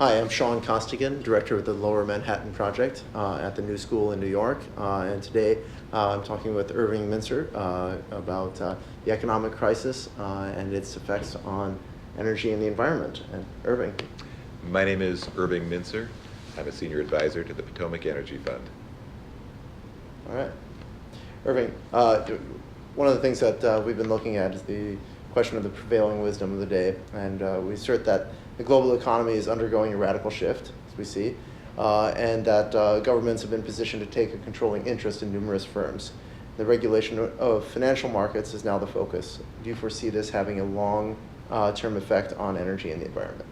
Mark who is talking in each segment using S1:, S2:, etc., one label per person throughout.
S1: Hi, I'm Sean Costigan, Director of the Lower Manhattan Project at the New School in New York. And today I'm talking with Irving Mintzer about the economic crisis and its effects on energy and the environment. And Irving.
S2: My name is Irving Mintzer. I'm a senior advisor to the Potomac Energy Fund.
S1: All right. Irving, one of the things that we've been looking at is the question of the prevailing wisdom of the day. And we assert that the global economy is undergoing a radical shift, as we see, and that governments have been positioned to take a controlling interest in numerous firms. The regulation of financial markets is now the focus. Do you foresee this having a long-term effect on energy and the environment?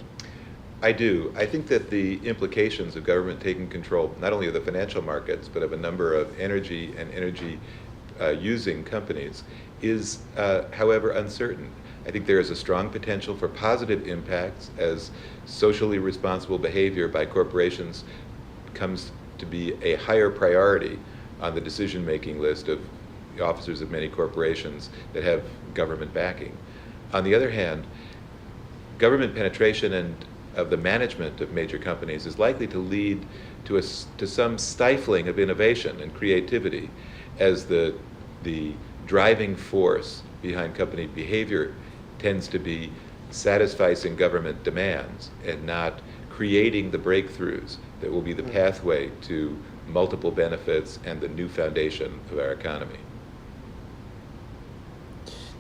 S2: I do. I think that the implications of government taking control not only of the financial markets, but of a number of energy and energy using companies is, however, uncertain. I think there is a strong potential for positive impacts as socially responsible behavior by corporations comes to be a higher priority on the decision-making list of the officers of many corporations that have government backing. On the other hand, government penetration and of the management of major companies is likely to lead to some stifling of innovation and creativity as the driving force behind company behavior tends to be satisfying government demands and not creating the breakthroughs that will be the pathway to multiple benefits and the new foundation of our economy.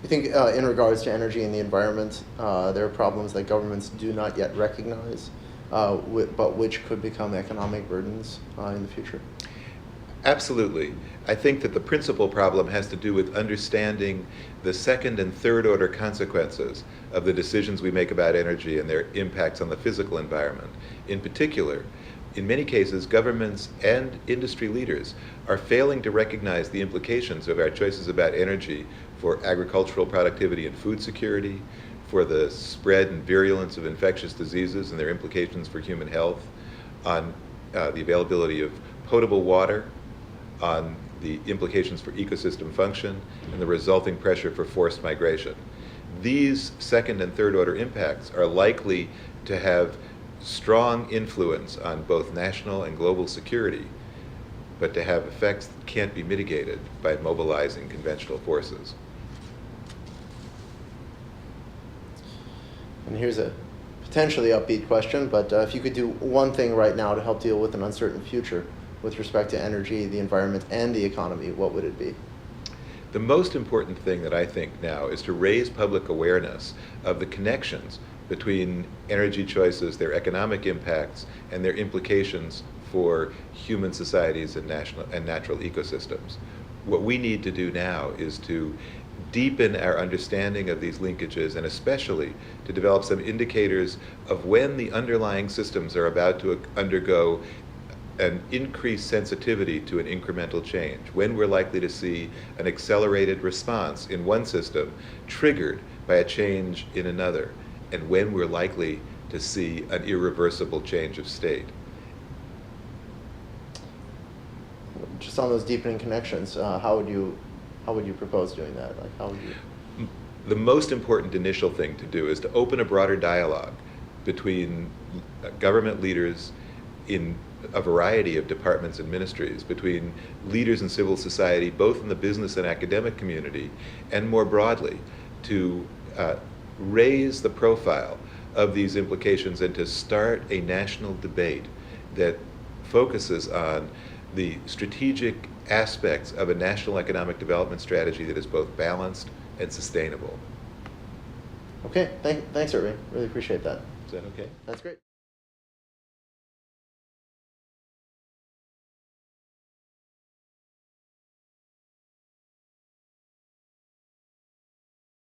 S1: You think in regards to energy and the environment, there are problems that governments do not yet recognize, but which could become economic burdens in the future?
S2: Absolutely. I think that the principal problem has to do with understanding the second and third order consequences of the decisions we make about energy and their impacts on the physical environment. In particular, in many cases, governments and industry leaders are failing to recognize the implications of our choices about energy for agricultural productivity and food security, for the spread and virulence of infectious diseases and their implications for human health, on the availability of potable water, on the implications for ecosystem function, and the resulting pressure for forced migration. These second and third order impacts are likely to have strong influence on both national and global security, but to have effects that can't be mitigated by mobilizing conventional forces.
S1: And here's a potentially upbeat question, but if you could do one thing right now to help deal with an uncertain future with respect to energy, the environment, and the economy, what would it be?
S2: The most important thing that I think now is to raise public awareness of the connections between energy choices, their economic impacts, and their implications for human societies and natural ecosystems. What we need to do now is to deepen our understanding of these linkages, and especially to develop some indicators of when the underlying systems are about to undergo an increased sensitivity to an incremental change, when we're likely to see an accelerated response in one system triggered by a change in another, and when we're likely to see an irreversible change of state.
S1: Just on those deepening connections, how would you propose doing that? Like, how would you?
S2: The most important initial thing to do is to open a broader dialogue between government leaders in a variety of departments and ministries, between leaders in civil society, both in the business and academic community, and more broadly, to raise the profile of these implications and to start a national debate that focuses on the strategic aspects of a national economic development strategy that is both balanced and sustainable.
S1: Okay, thanks, Irving. Really appreciate that.
S2: Is that okay?
S1: That's great.